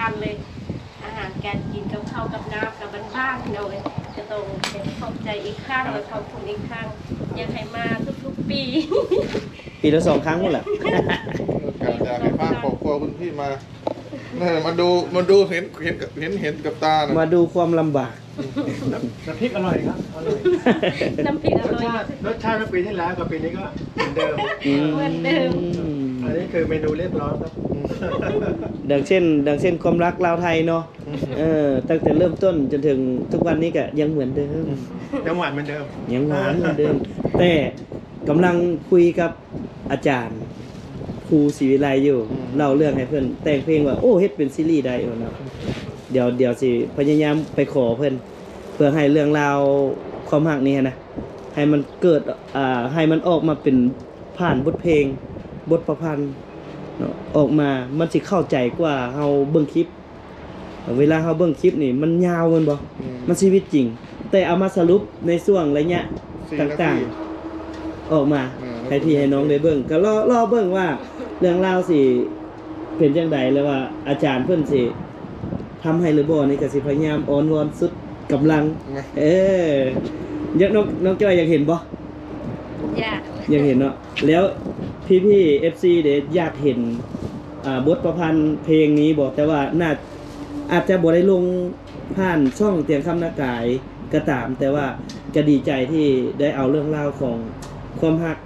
คัญเลยอาหารการกินกับข้าวกับน้ำกับบ้านๆพี่น้องเลยจะต้องขอบใจอีกครั้งและขอบคุณอีกครั้งอยากให้มาทุกๆปี ปีละ2 ครั้งหมดแหละ อยากให้พาครอบครัวคุณพี่มามาดูเห็นกับตานะ มาดูความลำบาก น้ำพริกอร่อยครับอร่อย น้ำพริกอ รส ร่อย ชาติเมื่อปีที่แล้วกับปีนี้ก็เหมือนเดิม เหมือนเดิม อันนี้คือเมนูเรียบร้อยครับ ดังเช่นความรักลาวไทยเนาะตั้งแต่เริ่มต้นจนถึงทุกวันนี้ก็ยังเหมือนเดิม ยังหวานเหมือนเดิม ยังหวานเหมือนเดิม แต่กำลังคุยกับอาจารย์ครูศรีวิไลอยู่เล่าเรื่องให้เพื่อนแต่งเพลงว่าโอ้เฮ็ดเป็นซีรีส์ได้เนาะเดี๋ยวสิพยายามไปขอเพื่อนเพื่อให้เรื่องราวความรักนี้นะให้มันเกิดให้มันออกมาเป็นผ่านบทเพลงบทประพันธ์เนาะออกมามันสิเข้าใจกว่าเฮาเบิ่งคลิป เวลาเฮาเบิ่งคลิปนี่มันยาวแม่นบ่มันชีวิตจริง แต่เอามาสรุปในช่วงระยะ ต่างๆออกมาให้พี่ให้น้องได้เบิ่งก็รอเบิ่งว่าเรื่องราวสิเป็นจังไดแล้วว่าอาจารย์เพิ่นสิทำให้หรือบ่นี่ก็สิพยายามอ้อนวอนสุดกำลังอยากน้องจ้อยอยากเห็นบ่ อยาก อยากเห็นเนาะแล้วพี่ๆ FC เด้อยากเห็นบทประพันธ์เพลงนี้บ่แต่ว่าอาจจะบ่ได้ลงผ่านช่องเตียงคำนากายก็ตาม แต่ว่าก็ดีใจที่ได้เอาเรื่องราวของความรัก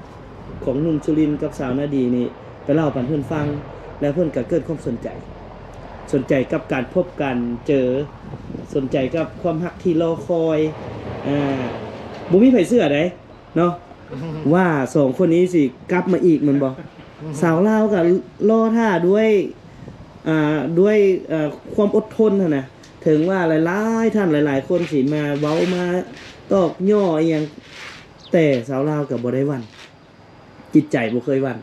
ของหนุ่มสุรินทร์กับสาวนาดีนี่ไปเล่าปันเพื่อนฟังแล้วเพื่อนก็เกิดความสนใจกับการพบกันเจอสนใจกับความรักที่รอคอยบ่มีไผเชื่อได้เนาะว่าสองคนนี้สิกลับมาอีกมันบ่สาวลาวก็รอท่าด้วยความอดทนนะถึงว่าหลายๆท่านหลายๆคนสิมาเว้ามาตอกย่ออีหยังแต่สาวลาวก็บ่ได้หวั่นจิตใจบ่เคยหวั่น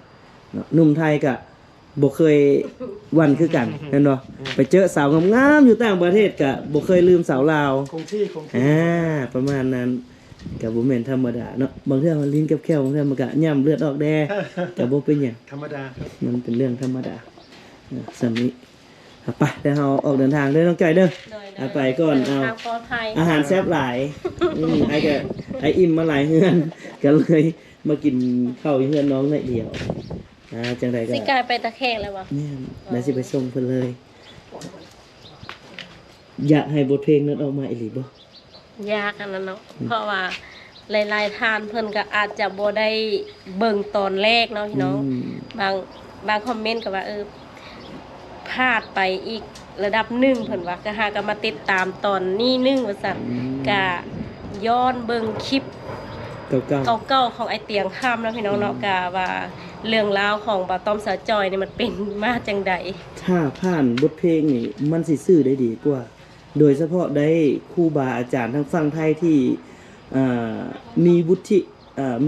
เนาะหนุ่มไทยก็บ่เคยหวั่นคือกันแม่นบ่ไปเจอสาวงามๆอยู่ต่างประเทศก็บ่เคยลืมสาวลาว คงที่ประมาณนั้นก็บ่แม่นธรรมดาเนาะบางเทื่อมันลิ้นกับแค่บางเทื่อมันก็ย่ำเลือดออกแดก็บ่เป็นหยัง ธรรมดาครับ มันเป็นเรื่องธรรมดาสำนี้ไปเดี๋ยวเราออกเดินทางเด้อน้องจอยเด้อไปก่อนเอา ทางปลอดภัย อาหารแซ่บหลายไอ้อิ่มมาหลายเฮือนก็เลยมากินข้าวเฮือนน้องหน่อยเดียวจังไดก็ สิกลายไปตะแคงแล้ววะ แม่นแล้วสิไปส่งเพิ่นเลย อยากให้บทเพลงนั้นออกมาอีหลีบ่ ยากอันนั้นเนาะเพราะว่าหลายๆท่านเพิ่นก็อาจจะบ่ได้เบิ่งตอนแรกเนาะพี่น้องบางคอมเมนต์ก็ว่าพลาดไปอีกระดับหนึ่งเพิ่นว่าก็หาก็มาติดตามตอนนี้นึงว่าซั่นก็ย้อนเบิ่งคลิป เก่า เก่าๆของไอเตียงค่ำแล้วพี่น้องเนาะก็ว่าเรื่องราวของบ่าวต้อมสาวจอยนี่มันเป็นมาจังใด ๆถ้าผ่านบทเพลงนี่มันสิซื่อได้ดีกว่า โดยเฉพาะได้ครูบาอาจารย์ทางฝั่งไทยที่มีวุฒิ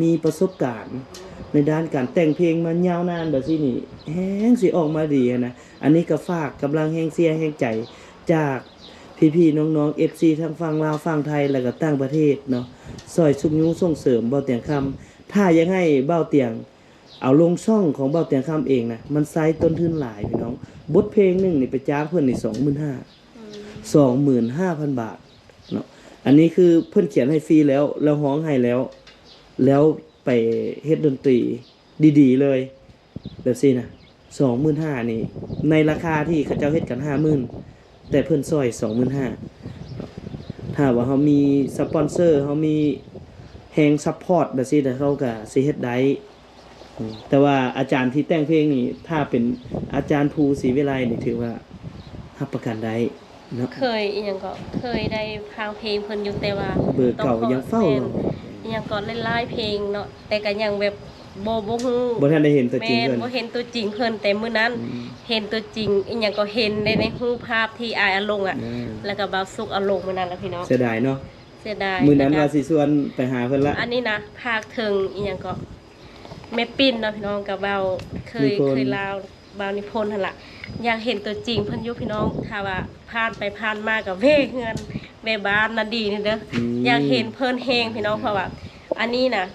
มีประสบการณ์ในด้านการแต่งเพลงมายาวนานแบบนี้นี่แฮงสิออกมาดีนะอันนี้ก็ฝากกำลังแฮงเสียแฮงใจจากพี่ๆน้องๆ FC ทั้งฝั่งลาวฝั่งไทยแล้วก็ต่างประเทศเนาะซอยชุกยุ้งส่งเสริมเบาเตียงคำถ้ายังให้เบาเตียงเอาลงช่องของเบาเตียงคำเองนะมันไซต้นทุนหลายพี่น้องบทเพลงหนึงนี่ไปจ้างเพิ่นนี่25,000 บาทเนาะอันนี้คือเพิ่นเขียนให้ฟรีแล้วร้องให้แล้วไปเฮ็ดดนตรีดีๆเลยแบบนี้นะ25,000นี่ในราคาที่เขาเจ้าเฮ็ดกัน 50,000 แต่เพิ่นซอย 25,000ถ้าว่าเฮามีสปอนเซอร์เฮามีแฮงซัพพอร์ตแบบนี้แต่เขาก็สิเฮ็ดได้แต่ว่าอาจารย์ที่แต่งเพลงนี่ถ้าเป็นอาจารย์ภูศรีวิไลนี่ถือว่ารับประกันได้เนาะ เคยอีหยังก็เคยได้ฟังเพลงเพิ่นอยู่แต่ว่า เบอร์เก่ายังเฝ้าเนาะ อีหยังก็หลายๆเพลงเนาะแต่ก็ยังแบบบ่ฮู้ บ่ทันได้เห็นตัวจริง แม่ เพิ่น บ่เห็นตัวจริงเพิ่นแต่มื้อนั้นเห็นตัวจริงอีหยังก็เห็นในรูปภาพที่อายเอาลงแล้วก็บ่าวสุกเอาลงมื้อนั้นแหละพี่น้อง เสียดายเนาะ เสียดาย มื้อนั้นว่าสิชวนไปหาเพิ่นละ อันนี้นะภาคถึงอีหยังก็แม่ปิ้นเนาะพี่น้องกับเบาเคยลาวเบานิพนธ์หั่นล่ะอยากเห็นตัวจริงเพิ่นอยู่พี่น้องถ้าว่าผ่านไปผ่านมากับเว้เฮือนแม่บ้านน่ะดีนี่เด้ออยากเห็นเพิ่นแฮงพี่น้องเพราะว่าอันนี้น่ะ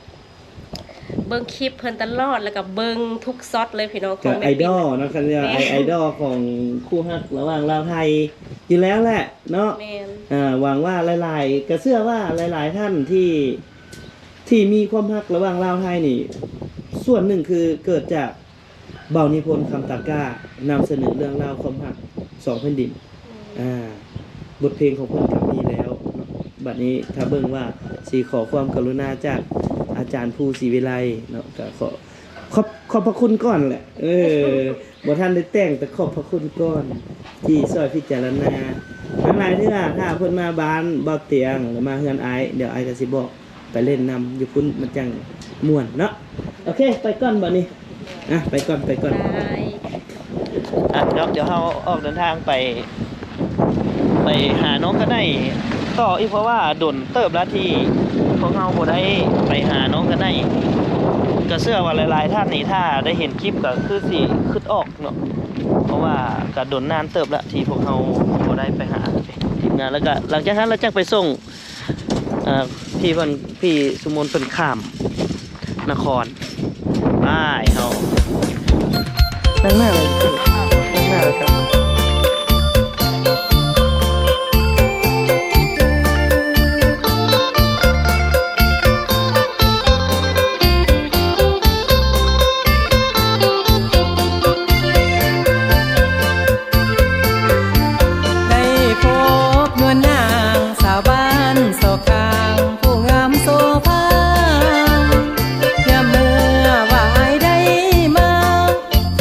เบิ่งคลิปเพิ่นตลอดแล้วก็เบิ่งทุกช็อตเลยพี่น้องข ก็ อง ไอ แม่ ดอลเนาะคันว่าไอดอลของคู่ฮักระหว่างลาวไทยอยู่แล้วแหละเนาะ แม่น หวังว่าหลายๆก็เชื่อว่าหลายๆท่านที่มีความฮักระหว่างลาวไทยนี่ ส่วนหนึ่งคือเกิดจากเบานิพนธ์คำตะกร้านำเสนอเรื่องราวความฮักสองแผ่นดินบทเพลงของเพิ่นก็มีแล้วเนาะบัดนี้ถ้าเบิ่งว่าสิขอความกรุณาจากอาจารย์ภูศรีวิไลเนาะก็ขอบพระคุณก่อนแหละบ่ทันได้แต่งแต่ขอบพระคุณก่อนที่ช่วยพิจารณาทั้งหลายเทื่อถ้าเพิ่นมาบ้านเบาเตียงหรือมาเฮือนอ้ายเดี๋ยวอ้ายก็สิบอกไปเล่นนำอยู่พุ่นมันจังม่วนเนาะโอเคไปก่อนบัดนี้ไปก่อน ได้ เดี๋ยวเฮาออกเดินทางไปหาน้องก็ได้ต่ออีกเพราะว่าดนเติบละที่พวกเฮาบ่ได้ไปหาน้องก็ได้ก็เชื่อว่าหลายๆท่านนี่ถ้าได้เห็นคลิปก็คือสิคิดออกเนาะเพราะว่าก็ดนนานเติบละที่พวกเฮาบ่ได้ไปหาทีมงานแล้วก็หลังจากนั้นเราจังไปส่งพี่สุมนต์เพิ่นข้ามนครไปเฮานั่งหน้าเลยนั่งหน้าเลยครับ ได้พบนวลนางสาวบ้านโศกางผู้งามโซภายามเมื่อวายได้มาพ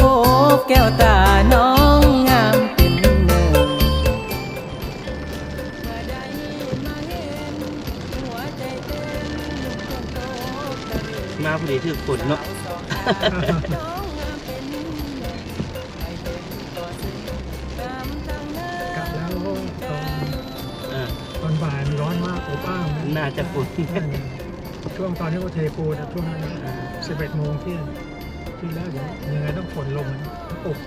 บแก้วตาน้องงามเป็นหนึ่งเมื่อได้มาเห็นหัวใจเต้นจนโตกระเด็น มาพอดีถือฝนเนาะ กลับแล้วตอนบ่ายมันร้อนมากอบอ้าว น่าจะฝน ช่วงตอนที่เขาเทปูนช่วงนั้น11 โมงเที่ยงที่แล้วเดี๋ยวยังไงต้องฝนลงอบ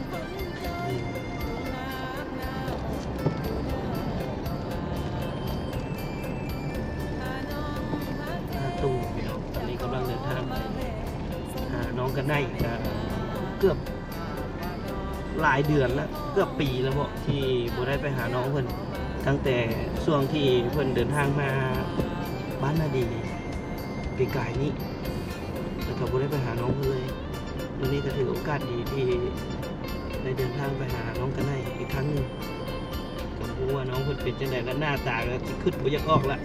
ตู้เดี๋ยวตอนนี้กำลังเดินทางไปหาน้องกันได้เกือบหลายเดือนแล้วเกือบปีแล้วบ่ที่บ่ได้ไปหาน้องเพิ่นตั้งแต่ช่วงที่เพิ่นเดินทางมาบ้านนาดีปีกายนี้แล้วก็บ่ได้ไปหาน้องเพิ่นเลยวันนี้ก็ถือโอกาสดีที่ได้เดินทางไปหาน้องกันได้อีกครั้งหนึงก็บ่รู้ว่าน้องเพิ่นเป็นจังได๋และหน้าตาก็สิขึ้นบ่อยากออกละ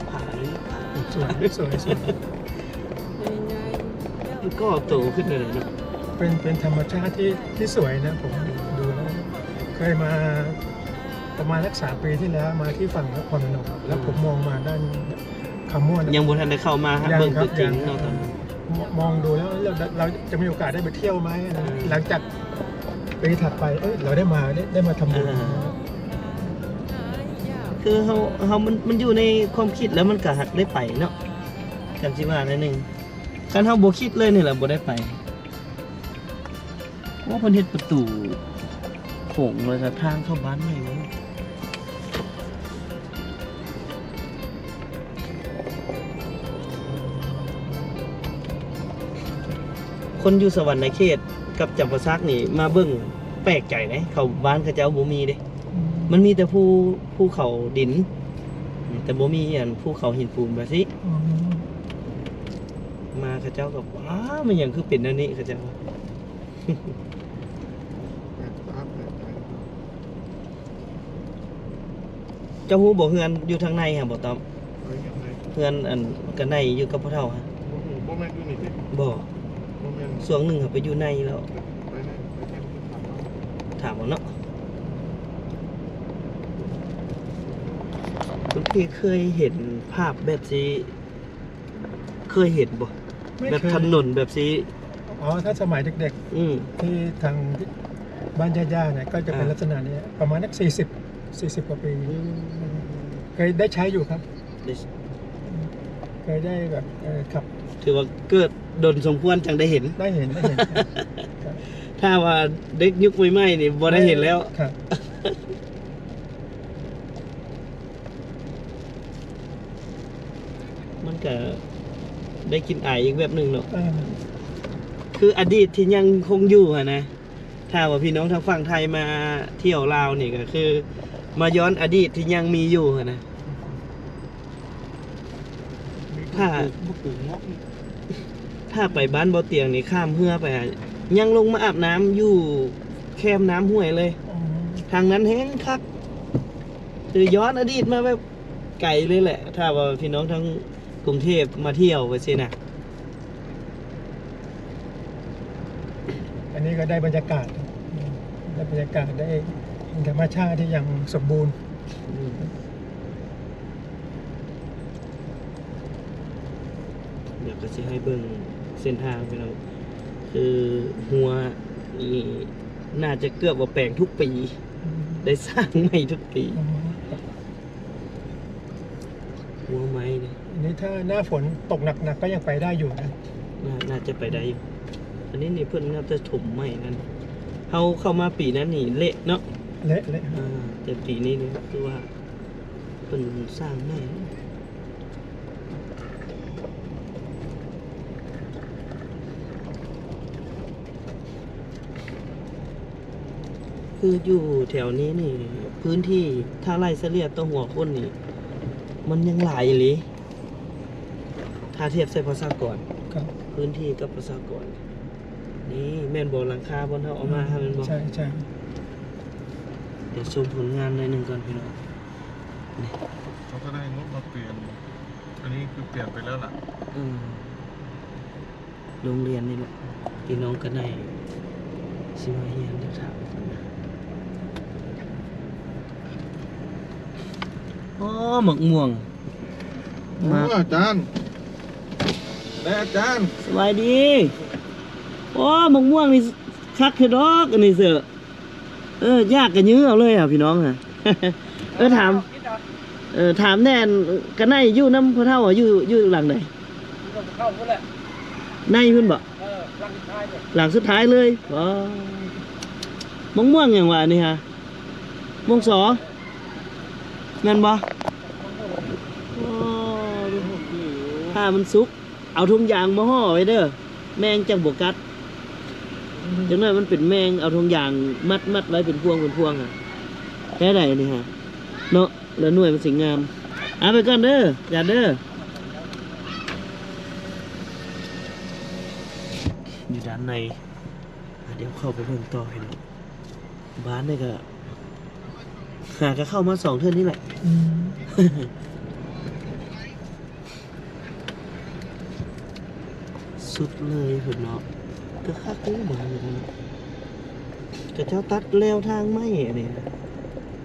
ผ่านเลย สวยสวยสวย มันก็โตขึ้นเลยนะ เป็นธรรมชาติที่สวยนะผมดูแล้วเคยมาประมาณสัก3 ปีที่แล้วมาที่ฝั่งนครพนมแล้วผมมองมาด้านคำม่วน ยังบ่ทันได้เข้ามาฮะเบิ่งตัวจริงเนาะตอนนั้น มองดูแล้วเราจะมีโอกาสได้ไปเที่ยวไหมนะหลังจากปีถัดไปเราได้มาทำบุญ คือเฮามันอยู่ในความคิดแล้วมันก็หักได้ไปเนาะกันสิว่าหนั่นนึงคันเฮาบ่คิดเลยนี่แหละบ่ได้ไปว่าเพิ่นเฮ็ดประตูโค้งไว้ซะทางเข้าบ้านใหม่บ่คนอยู่สวรรค์ในเขตกับจำปาสักนี่มาเบิ่งแปลกใจนะเขาบ้านเขาเจ้าบ่มีเด้ มันมีแต่ภูเขาดิน แต่บ่มีอันภูเขาหินปูนแบบนี้มาเขาเจ้าก็ว้ามันหยังคือเป็นอันนี้เขาเจ้า เจ้าฮู้บ่เฮือนอยู่ทางในฮะบ่ตอมเฮือนอันกันในอยู่กับพ่อเฒ่าฮะ บ่แม่นอยู่นี่ติ บ่ บ่แม่น ช่วงหนึงเขาไปอยู่ในแล้ว ไปไหนไปแค่นี้ ถามเอาเนาะคุณพี่เคยเห็นภาพแบบนี้เคยเห็นบ่ ไม่ แบบ เคย ถนนแบบนี้ อ๋อถ้าสมัยเด็ก อืม ๆที่ทางบ้านย่าๆเนี่ยก็จะเป็นลักษณะนี้ประมาณสัก40 กว่าปีเคยได้ใช้อยู่ครับ เคยได้แบบขับ ถือว่าเกิดดนสมควรจังได้เห็น ได้เห็นครับ ถ้าว่าเด็กยุคใหม่ๆนี่บ่ได้เห็นแล้ว ครับ ก็ได้กินอายอีกแบบหนึงเนาะ เออ คืออดีตที่ยังคงอยู่อะนะถ้าว่าพี่น้องทางฝั่งไทยมาเที่ยวลาวนี่ก็คือ มาย้อนอดีตที่ยังมีอยู่อะนะ ถ้า บุกปลูกงอก ถ้าไปบ้านบ่อเตียงนี่ข้ามเรือไปอะยังลงมาอาบน้ำอยู่แคมน้ำห้วยเลย อ๋อ ทางนั้นแห้งคักคือย้อนอดีตมาแบบไกลเลยแหละ ถ้าว่าพี่น้องทั้งกรุงเทพมาเที่ยวไปสินะ อันนี้ก็ได้บรรยากาศได้บรรยากาศได้ธรรมชาติที่ยังสมบูรณ์ เดี๋ยวก็จะให้เบิ่งเส้นทางพี่น้องคือหัวนี่น่าจะเกือบว่าแปลงทุกปี ได้สร้างใหม่ทุกปี อ๋อ หัวไม้เนี่ย อันนี้ถ้าหน้าฝนตกหนักๆก็ยังไปได้อยู่นะ น่าจะไปได้อยู่อันนี้นี่เพิ่นน่าจะถมใหม่นั่นเขาเข้ามาปีนั้นนี่เละเนาะ เละเละ แต่ปีนี้นี่คือว่าเพิ่นสร้างใหม่คืออยู่แถวนี้นี่ พื้นที่ถ้าไล่เสลียตัวหัวคนนี่ มันยังหลายอยู่เลยถ้าเทียบใส่ภาษากร ครับ พื้นที่กับภาษากร นี่แม่นบ่หลังคาบนเฮาเอามาให้มันบ่ ใช่ใช่ เดี๋ยวชมผลงานหน่อยหนึงก่อนพี่น้อง เขาก็ได้งบมาเปลี่ยน อันนี้คือเปลี่ยนไปแล้วล่ะ อืมโรงเรียนนี่แหละพี่น้องก็ได้สิมาเรียนเดี๋ยวถามก่อนนะอ๋อหมกม่วง มา อาจารย์ได้อาจารย์ สบายดีโอ้หมกม่วงนี่คักเทดอกอันนี้เสือยากกันยื้อเอาเลยอ่ะพี่น้องอ่ะ ถามถามแน่นกันไหนอยู่น้ำพระเท่าอ่ะอยู่หลังไหน เข้าพุ่นแหละ ในพุ่นบ่ หลังสุดท้ายเนี่ยหลังสุดท้ายเลยอ๋อมะม่วงอย่างว่านี่ฮะม่วงสอแม่นบ่อ๋อถ้ามันสุกเอาทุ่งยางมาห่อไว้เด้อแมงจังบ่กัดจังนั้นมันเป็นแมงเอาทุ่งยางมัดไว้เป็นพวงอ่ะแค่ใดนี่ฮะเนาะแล้วหน่วยมันสิงามเอาไปก่อนเด้ออย่าเด้ออยู่ด้านในเดี๋ยวเข้าไปเบิ่งต่อให้ดูบ้านนี่ก็หาก็เข้ามา2 เทื่อนี่แหละ อืม สุดเลยเพิ่นเนาะก็คักเลยบ้านนี่นะก็เจ้าตัดแล้วทางไม้อันนี้นะ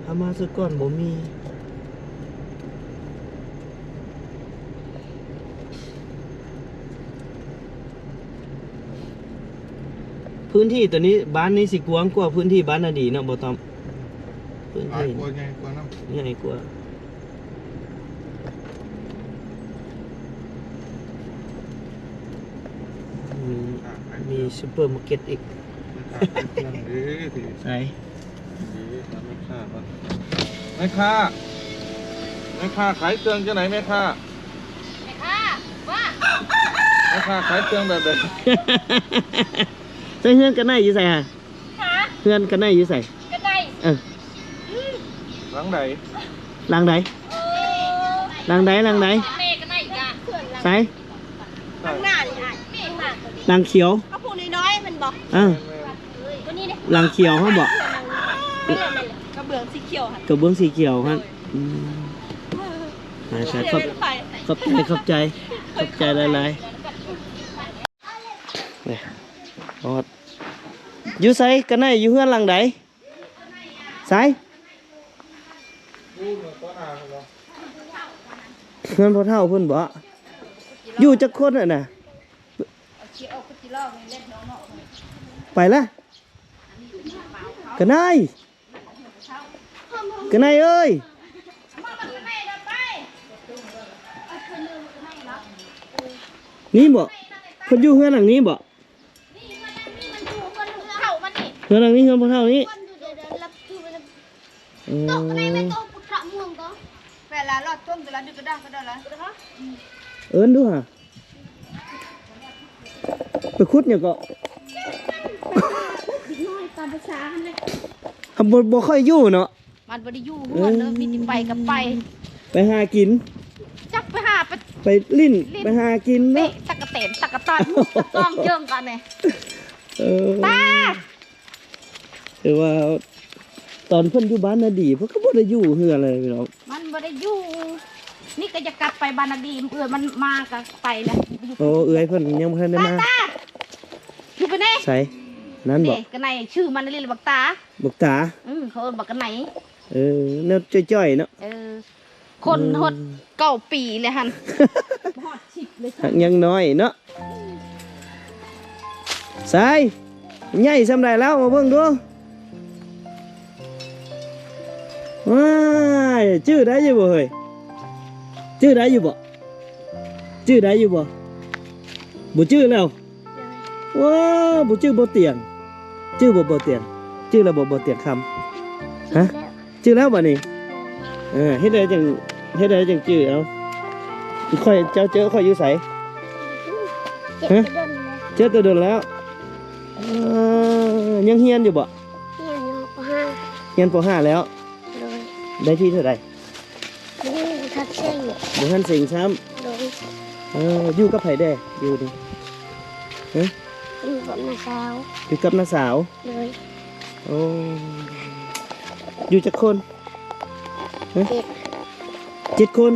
เอามาซะก่อนบ่มีพื้นที่ตัวนี้บ้านนี้สิกว้างกว่าพื้นที่บ้านอดีตเนาะบ่ตอมพื้น หลาย ที่ กว่าไงกว่าน้ำ ใหญ่กว่ามีซูเปอร์มาร์เก็ตอีก เครื่องดีสิ ใช่ ดีทำไม่ค่าก่อนแม่ค้าแม่ค้าขายเครื่องจะไหนแม่ค้าแม่ค้าขายเครื่องแบบไหน ใส่เฮือนกันไหนอยู่ใส่ฮะเฮือนกันไหนอยู่ใส่ ก็ได้ หลังไหน หลังไหนหลังไหน แม่ก็ได้จ้ะ ใส่ ใช่ หน้านี่อ่ะแม่หน้า หลังเขียว เขาพูดน้อยๆมันบอก ตัวนี้เนี่ย หลังเขียวเขาบอก นั่นแหละกระเบื้องสีเขียวค่ะ กระเบื้องสีเขียวครับใช่ขอบ ไฟ ขอบใจหลายๆเนี่ยออดอยู่ไสกันไหนอยู่เฮือนหลังไหนไสเพื่อนพ่อเฒ่าเพิ่นบ่อยู่จักคนน่ะน่ะไปละกันไหนเอ้ยนี่บ่เพิ่นอยู่เฮือนหลังนี้บ่เฮือนหลังนี้เฮือนพ่อเฒ่านี้ เอิ้นดูฮะไปขุดหยังก็ น้อยตามภาษาเนี่ย บ่ค่อยอยู่เนาะ มันบ่ได้อยู่เฮือนเลยมีแต่ไปกับไป ไปหากิน จักไปหาไป ไปลิ้นไปหากิน เตะ เนาะ ตะกะเตนตะกะตอนตะกองเจิงกันเนี่ย เออ ตา แต่ว่าตอนเพิ่นอยู่บ้านน่ะดีเพิ่นก็บ่ได้อยู่เฮือนเลยพี่น้อง มันบ่ได้อยู่นี่ก็จะกลับไปบานาดีมันมาก็ไปแล้ว โอ้เอื้อยเพิ่นยังบ่ทันได้ ตา มา ตาอยู่ไปไหน ใส่นั่นบ่ เด็กกันไหนชื่อมันนี่เลยบักตา บักตา เขาเอิ้นบักกันไหน เออแนวจ้อยๆเนาะ คนหด9 ปีเลยหั่นฮอด10เลย หักยังน้อยเนาะสายใหญ่ซำใดแล้วมาเบิ่งดูว้ายชื่อได้อยู่บ่เฮ้ยชื่อได้อยู่บ่ชื่อได้อยู่บ่บ่ชื่อแล้วว้าบ่ชื่อบ่เตียงชื่อบ่เตียงชื่อแล้วบ่เตียงคำฮะชื่อแล้วบ่นี่เฮ็ดได้จังชื่อเอาค่อยเจ้าเจอค่อยอยู่ไสฮะเจอตัวเดินแล้วยังเฮียนอยู่บ่เฮียนป .5 แล้วได้ที่เท่าไหร่บ่ทันสิงซ้ำอยู่กับไผแด้อยู่ดิฮะอยู่กับน้าสาวโอ้อยู่จักคนฮะ7 คน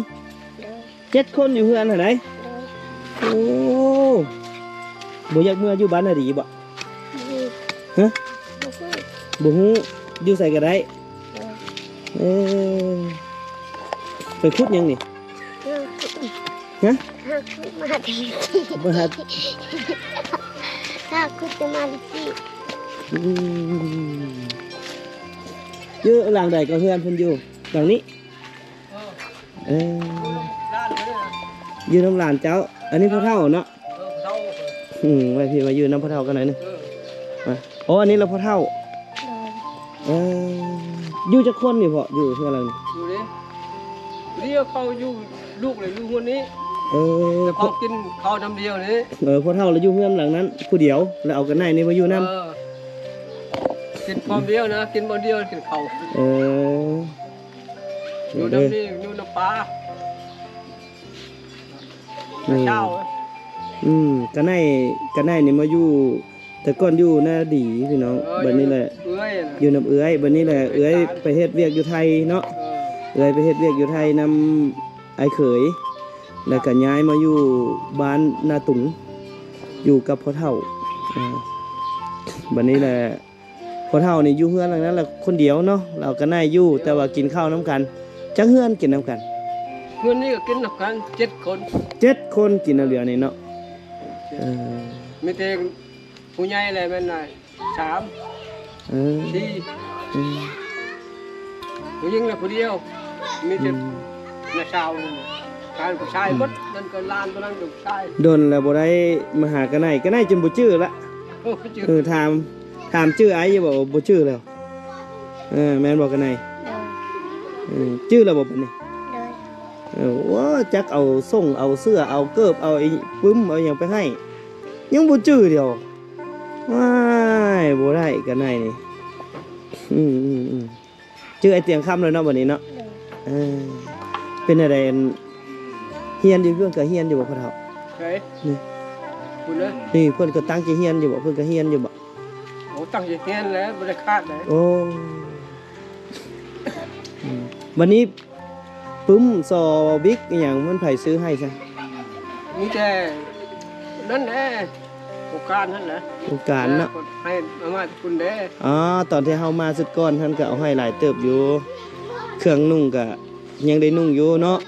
7 คนอยู่เฮือนเท่าไหร่โอ้บ่อยากเมื่ออยู่บ้านน่ะดีบ่ฮะบ่ฮู้อยู่ใส่ก็ได้ไปขุดหยังนี่ฮะมาหาถ้าขุดจะมาดิอยู่หลังใดก็เฮือนเพิ่นอยู่หลังนี้อยู่น้ำหลานเจ้าอันนี้พ่อเฒ่าเนาะไว้พี่มาอยู่น้ำพ่อเฒ่ากันหน่อยนึงอ๋ออันนี้เราพ่อเฒ่าอยู่จักคนนี่พ่ออยู่เพื่ออะไรนี่ อยู่นี่เรียกเขาอยู่ลูกเลยลูกคนนี้ แต่ เขากินข้าวน้ำเดียวนี่ พ่อเฒ่าเราอยู่เพื่อนหลังนั้นผู้เดียวแล้วเอากันไหนนี่มาอยู่น้ำ กินพร้อมเดียวนะกินบนเดียวกินข้าวอยู่น้ำนี่อยู่น้ำปลาเช้า กันไหนนี่มาอยู่แต่ก่อนอยู่น่าดีพี่น้องบัดนี้แหละอยู่น้ำเอื้อยบัดนี้แหละเอื้อยไปเฮ็ดเวียกอยู่ไทยเนาะเอื้อยไปเฮ็ดเวียกอยู่ไทยนำไอ้เขยแล้วก็ย้ายมาอยู่บ้านนาตุงอยู่กับพ่อเฒ่าบัดนี้แหละพ่อเฒ่านี่อยู่เฮือนหลังนั้นแหละคนเดียวเนาะเราก็น่าอยู่แต่ว่ากินข้าวน้ำกันจักเฮือนกินน้ำกัน เพื่อนนี่ก็กินนับกัน7 คน 7 คนกินเอาเหลือนี่เนาะมีแต่ผู้ใหญ่อะไรเป็นไง3 4ผู้หญิงน่ะผู้เดียวมีแต่น้าสาวการผู้ชายหมดนั่นก็ลานตัวนั้นก็ผู้ชาย โดนแล้วบ่ได้มาหากันไหนจนบ่ชื่อละ ถามชื่อไอ้อย่าบอกบ่ชื่อแล้วแม่นบอกกันไหนชื่อแล้วบ่บัดนี้ว่าจักเอาส่งเอาเสื้อเอาเกิบเอาไอ้ปึ้มเอาหยังไปให้ยังบ่ชื่อเดียวว้ายบ่ได้กันไหนนี่ชื่อไอ้เตียงค่ำเลยเนาะบัดนี้เนาะเป็นอะไรเฮียนอยู่เพิ่นก็เฮียนอยู่บ่พ่อเฒ่า เฮ้ย นี่ คุณนะ นี่เพิ่นก็ตั้งใจเฮียนอยู่บ่เพิ่นก็เฮียนอยู่บ่ โอ้ตั้งใจเฮียนแล้วบริคาดเลย โอ้วันนี้ปึ้มซอบิ๊กอหย่างมันไผซื้อให้ซะ มีแต่นั่นแหละโอกาสนั่นแหละ โอกาสเนาะ ให้อามาคุณเด้ อ๋อตอนที่เฮามาสุดก่อนท่านก็เอาให้หลายเติบอยู่ เครื่องนุ่งก็ยังได้นุ่งอยู่เนาะ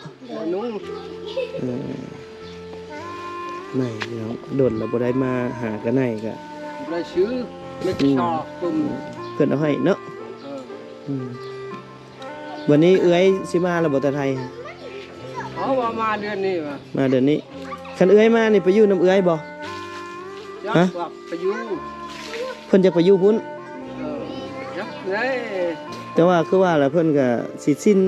นุ่ง ไหนเนาะโดนแล้วบ่ได้มาหากันไหนก็ ได้ชื่อไม่ชอบปุ่ม เพิ่นเอาให้เนาะวันนี้เอื้อยสิมาแล้วบ่ตาไทย เขาว่ามาเดือนนี้ว่ะ มาเดือนนี้คันเอื้อยมานี่ไปอยู่น้ำเอื้อยบ่ ยักษ์ว่าไปอยู่ เพิ่นจะไปอยู่พุ่น ยักษ์เลย แต่ว่าคือว่าแล้วเพิ่นก็สิสิ้น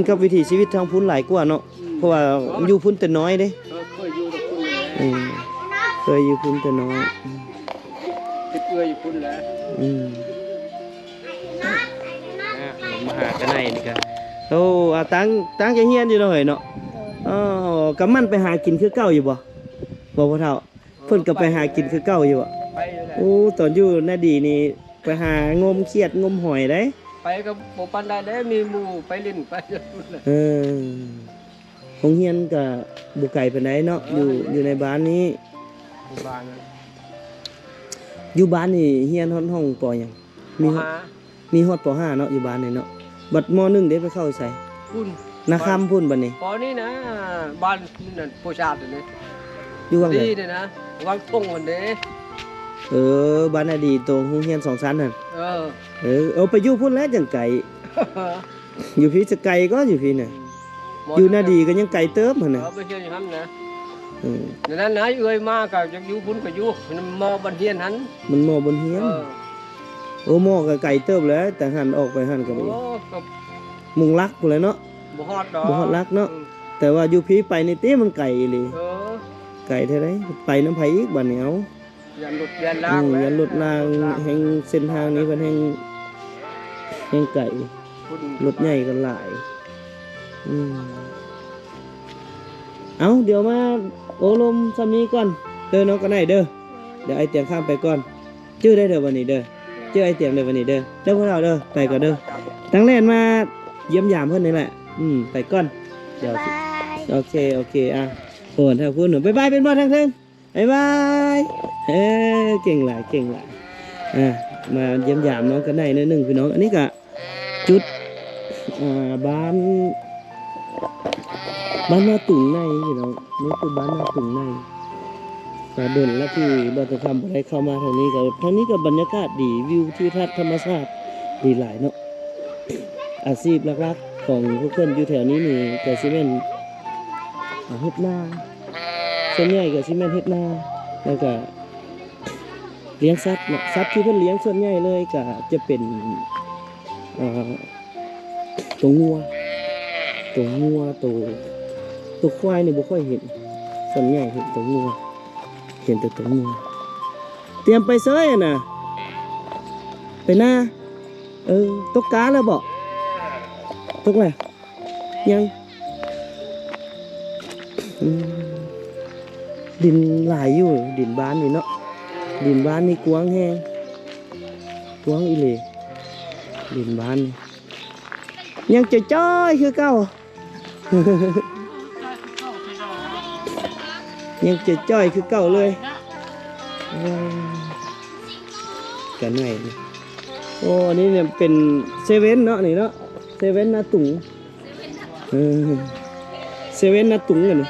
กับวิถีชีวิตทางพุ่นหลายกว่าเนาะ ราะว่าอยู่พุ่นแต่น้อยเด้ เคยอยู่กับคุณเลย อืมเคยอยู่พุ่นแต่น้อย ติดเอื้อยอยู่คุณแล้ว อืมมาหากันไหนนี่ก็โอ้ตั้งใจเฮียนอยู่เนาะเฮ้ยเนาะอ๋อกำมันไปหากินคือเก่าอยู่บ่บ่พ่อเฒ่าเพิ่นก็ไปหากินคือเก่าอยู่บ่ ไปเลย โอ้ตอนอยู่นาดีนี่ไปหางมเขียดงมหอยได้ ไปกับโบปันได้ได้มีหมู่ไปเล่นไปเลย เออโรงเรียนก็บ่ไกลปานใดเนาะอยู่ในบ้านนี้ บ้าน อยู่บ้านนี่เรียนห้องปอหยังมีฮอด หา มีฮอดป .5 เนาะอยู่บ้านนี่เนาะบัดม .1 ได้ไปเข้าไส คุณ นาคำพุ่นบัดนี้ พอนี่นะบ้านนี่นั่นโพชาติเลย อยู่วังไหน ดีเลยนะวางทงมันเด้ บ้านอดีตตรงโรงเรียน2ชั้นนั่น เออ ไปอยู่พุ่นแล้วจังไกลอยู่พี่จะไกลก็อยู่พี่น่ะอยู่นาดีก็ยังไกลเติบหั่นน่ะ ไปเชื่ออย่างนั้นนะ เออ ดังนั้นนะเอ้ยมากกับยังอยู่พุ่นกับอยู่มันมอบันเทียนหัน มันมอบนเฮียน โอ้หมอก็ไก่เติบแล้วแต่หันออกไปหันก็ โอ้ มี กับ มุงลักพุ่นแหล้วเนาะ บ่ฮอดดอก บ่ฮอดลักเนาะ แต่ว่าอยู่พี่ไปนี่ติมันไก่อีหลี เออ ไก่เท่าไดไปน้ำไผอีกบัดนี้เอา ยันรถยันล่าง อย่าหลุดรางแห่งเส้นทางนี้เพิ่นแห่งไก่ พุ่น รถใหญ่กันหลายอืมเอาเดี๋ยวมาโอลมซำนี้ก่อนเด้อน้องกันไหนเด้อเดี๋ยวไอเตียงข้ามไปก่อนชื่อได้เด้อวันนี้เด้อชื่อไอเตียงเด้อวันนี้เด้อเด้อพวกเราเด้อไปก่อนเด้อตั้งแรนมาเยี่ยมยามเพิ่นนี่แหละไปก่อนเดี๋ยวโอเคอ่ะโอนถ้าคุณหนูบ๊ายบายเป็นบ่ทางเทิงบ๊ายบายเก่งหลายมาเยี่ยมยามน้องกันได้นิดนึงพี่น้องอันนี้ก็จุดบ้านนาตุ่งในพี่น้องนี่คือบ้านนาตุ่งในแต่เดินแล้วที่บัตรคำอะไรเข้ามาทางนี้ก็บรรยากาศดีวิวทิวทัศน์ธรรมชาติดีหลายเนาะอาชีพหลักๆของพวกเพื่อนอยู่แถวนี้นี่ก็สิแม่นเฮ็ดนาส่วนใหญ่ก็สิแม่นเฮ็ดนาแล้วก็เลี้ยงสัตว์เนาะสัตว์ที่เพิ่นเลี้ยงส่วนใหญ่เลยก็จะเป็นตัวงัวตัวควายนี่บ่ค่อยเห็นส่วนใหญ่เห็นตัวงัวเห็นแต่ตัวงัวเตรียมไปเซยน่ะไปหน้าตกกาแล้วบ่ตกแล้วยังดินหลายอยู่ดินบ้านนี่เนาะดินบ้านนี่กว้างแฮงกว้างอีหลีดินบ้านนี่ยังจะจ้อยคือเก่า ยังจะจ้อยคือเก่าเลยกันไหนโอ้อันนี้เนี่ยเป็นเซเว่นเนาะนี่เนาะเซเว่นนาตุงเซเว่นนาตุงกันนี่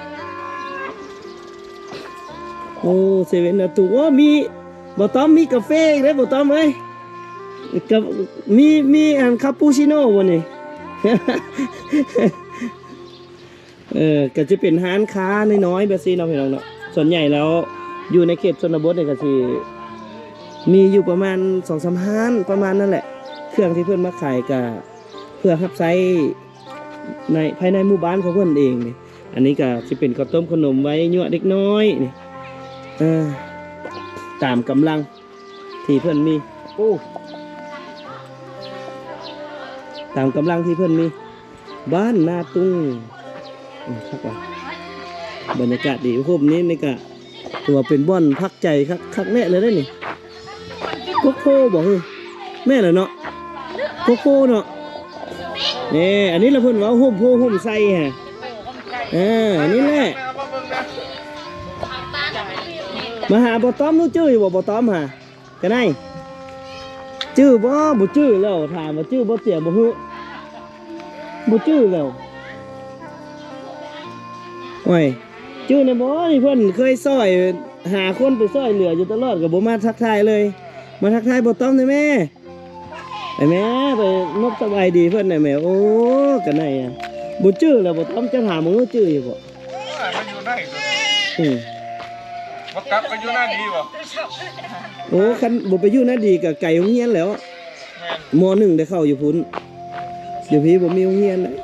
โอ้เซเว่นนาตุงโอ้มีบ่ต้อมมีกาแฟอีกแล้วบ่ต้อมเอ้ยกับมีอันคาปูชิโน่บ่นี่ ก็จะเป็นร้านค้าน้อยๆแบบนี้เนาะพี่น้องเนาะส่วนใหญ่แล้วอยู่ในเขตชนบทเนี่ยก็สิมีอยู่ประมาณ 2-3 ร้านประมาณนั่นแหละเครื่องที่เพื่อนมาขายก็เพื่อรับใช้ในภายในหมู่บ้านของเพื่อนเองนี่อันนี้ก็จะเป็นข้าวต้มขนมไว้ยั่วเด็กน้อยนี่ตามกำลังที่เพื่อนมีตามกำลังที่เพื่อนมีบ้านนาตุงครับว่าบรรยากาศดีพวกนี้นี่ก็ตัวเป็นบ่อนพักใจคักแน่เลยได้นี่โคโค่บอกแม่เลยเนาะโคโค่เนาะนี่อันนี้เราเพิ่นว่าห่มโพห่มใส่ฮะอันนี้แหละมาหาบ่ต้อมรู้ชื่ออยู่บ่ต้อมฮะกันไหนชื่อบ่ชื่อแล้วถามว่าชื่อบ่เสียบ่ฮู้บ่ชื่อแล้วโอ้ยชื่อในบ่นี่เพิ่นเคยซอยหาคนไปซอยเหลืออยู่ตลอดก็บ่มาทักทายเลยมาทักทายบ่ต้อมได้แม่ไอ้แม่ไปนบสบายดีเพิ่นได้แม่โอ้กันไหนอ่ะบ่ชื่อแล้วบ่ต้อมจะถามมึงว่าชื่ออยู่บ่มันอยู่ไหนบ่กลับไปอยู่หน้าดีบ่โอ้คันบ่ไปอยู่หน้าดีก็ไกลโรงเรียนแล้วม.1ได้เข้าอยู่พุ่นอยู่พี่บ่มีโรงเรียนเลย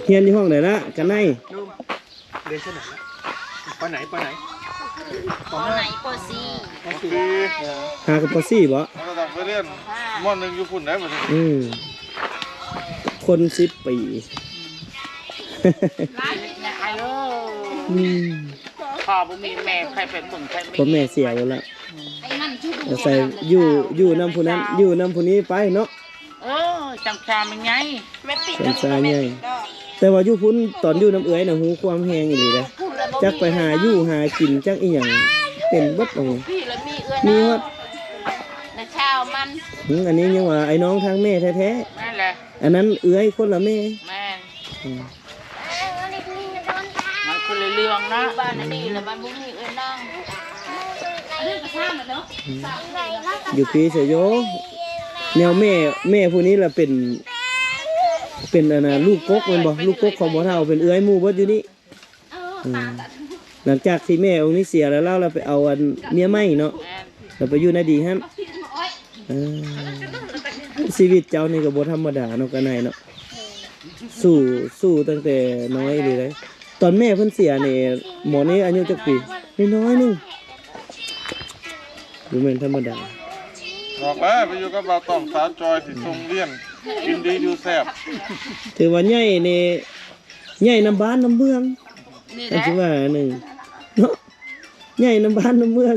เฮียนอยู่ห้องไหนละกันใน ลูกเรียนที่ไหนนะปไหนปไหนปสี่ ปสี่ หากับปซี่บ่ เราต้องไปเรียนมอนหนึ่งอยู่พุ่นได้บ่เนี่ย คน10 ปี ร้านเนี่ยไอ้โล พ่อบ่มีแม่ใครเป็นมึงใครไม่ พ่อแม่เสียแล้วล่ะ ไอ้นั่นชื่อ ก็ใส่อยู่นำผู้นั้นอยู่นำผู้นี้ไปเนาะ จังชามันไง สงสารใหญ่แต่ว่าอยู่พุ่นตอนอยู่น้ำเอื้อยน่ะหูความแฮงอีหลีเด้จักไปหาอยู่หากินจักอีหยังเป็นเบิดตรงนี้ พี่แล้วมีเอื้อ มีฮอด นะชาวมัน อันนี้ยังว่าไอ้น้องทางแม่แท้ นั่นแหละ ๆอันนั้นเอื้อยคนละแม่ แม่ อืม มันคือเรื่องนะ บ้านนี่แล้วบ้านบุ้งนี่เอื้อนั่งเรื่องกระซ่ามันเนาะ อยู่ปีเสยโยแนวแม่ผู้นี้ล่ะเป็นอันน่ะลูกกกแม่นบ่ลูกกกของบ่เฒ่าเป็นเอื้อยหมู่เบิดอยู่นี่หลังจากที่แม่องค์นี้เสียแล้วเราไปเอาอันเมียใหม่เนาะเราไปอยู่ในดีฮั่นชีวิตเจ้านี่ก็บ่ธรรมดาเนาะกันไหนเนาะสู้ตั้งแต่น้อยเลยตอนแม่เพิ่นเสียนี่หมอนี่อายุจักปีน้อยๆนึงบ่แม่นธรรมดา บอกแล้วไปอยู่กับบ่าวต้องสาวจอยสิทรงเรียนกินดีอยู่แซ่บ ถือว่าใหญ่นี่ใหญ่น้ำบ้านน้ำเมืองอันที่ว่าหนึ่งเนาะใหญ่น้ำบ้านน้ำเมือง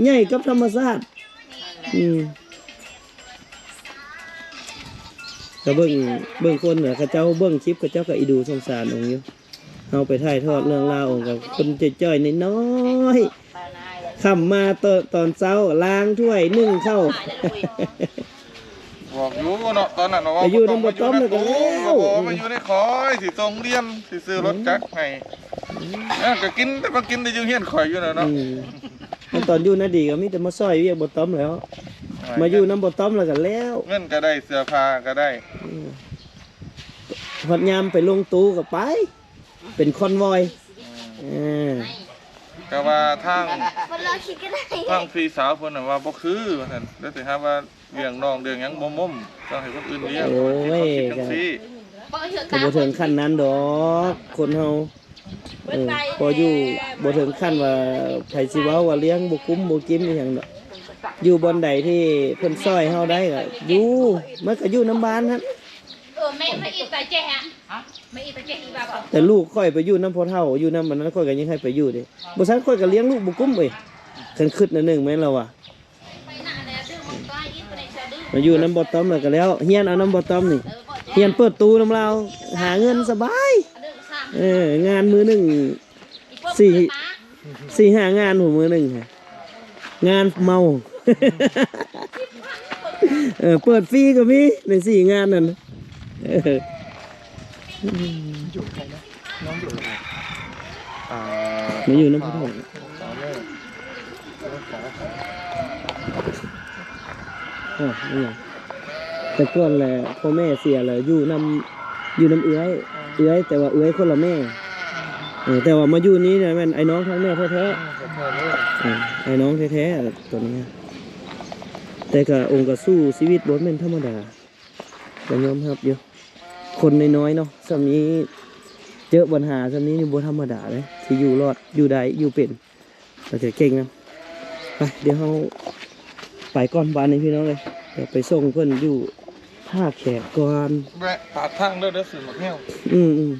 ใหญ่กับธรรมชาติก็เบิ่งคนน่ะเขาเจ้าเบิ่งคลิปเขาเจ้าก็อีดูสงสารองค์อยู่เอาไปถ่ายทอดเรื่องราวองค์กับคนจ้อยๆน้อยๆค่ำมาตอนเช้าล้างถ้วยนึ่งข้าว บอกอยู่เนาะตอนนั้นว่า ไปอยู่ในบ่ต้มเลยก็แล้ว มาอยู่ในคอยสิทรงเรียนสิซื้อรถจักรให้ก็กินแต่ก็กินได้อยู่เฮียนข่อยอยู่น่ะเนาะ ตอนอยู่นาดีก็มีแต่มาซอยเวียกบ่ต้มแล้ว มาอยู่น้ำบ่ต้มแล้วก็แล้ว เงินก็ได้เสื้อผ้าก็ได้ พอดยามไปลงตู้ก็ไป เป็นคอนวอยก็ว่าทางพี่สาวเพิ่นน่ะว่าบ่คือว่าซั่นแล้วสิหาว่าเลี้ยงน้องเลี้ยงหยังบ่ม่อมต้องให้คนอื่นเลี้ยง โอ้ย จังซี่ ก็บ่ถึงขั้นนั้นดอกคนเฮาพออยู่บ่ถึงขั้นว่าไผสิเว้าว่าเลี้ยงบ่คุ้มบ่กินอีหยังดอกอยู่บอนใดที่เพิ่นซอยเฮาได้ก็อยู่มันก็อยู่น้ำบ้านหั่น ไม่อีแต่เจ๊ฮะไม่อีแต่เจ๊อีบ้า แต่ลูกค่อยไปอยู่น้ำพ่อเฒ่าอยู่น้ำมันนั้นค่อยก็ยังให้ไปอยู่เด้บ่ซันค่อยก็เลี้ยงลูกบ่กุ้มเว้ยคันคิดนึงแม่นแล้วว่ะมาอยู่น้ำบ่ต้อมแล้วก็แล้วเฮียนเอาน้ำบ่ต้อมนี่เฮียนเปิดตู้น้ำเราหาเงินสบายงานมือหนึ่ง4-5 งานหัวมือหนึ่งงานเมา เปิดฟรีก็มีใน4 งานนั่นอยู่ใครนะน้องอยู่ไหน มาอยู่น้ำพุทองนี่แต่ก่อนแหละพ่อแม่เสียแล้วอยู่น้ำเอื้อยแต่ว่าเอื้อยคนละแม่แต่ว่ามาอยู่นี้เนี่ยมันไอ้น้องทั้งแม่แท้ๆไอ้น้องแท้ๆตัวนี้แต่ก็องค์ก็สู้ชีวิตบ่แม่นธรรมดาก็ยอมรับอยู่คนน้อยๆเนาะสำนี้เจอปัญหาสำนี้นี่บ่ธรรมดาเลยที่อยู่รอดอยู่ได้อยู่เป็นแต่จะเก่งนะไปเดี๋ยวเราไปก่อนบ้านนี้พี่น้องเลยเดี๋ยวไปส่งเพิ่นอยู่ท่าแขกก่อน แวะปากทางเด้อซื้อหมกแห้ว อืม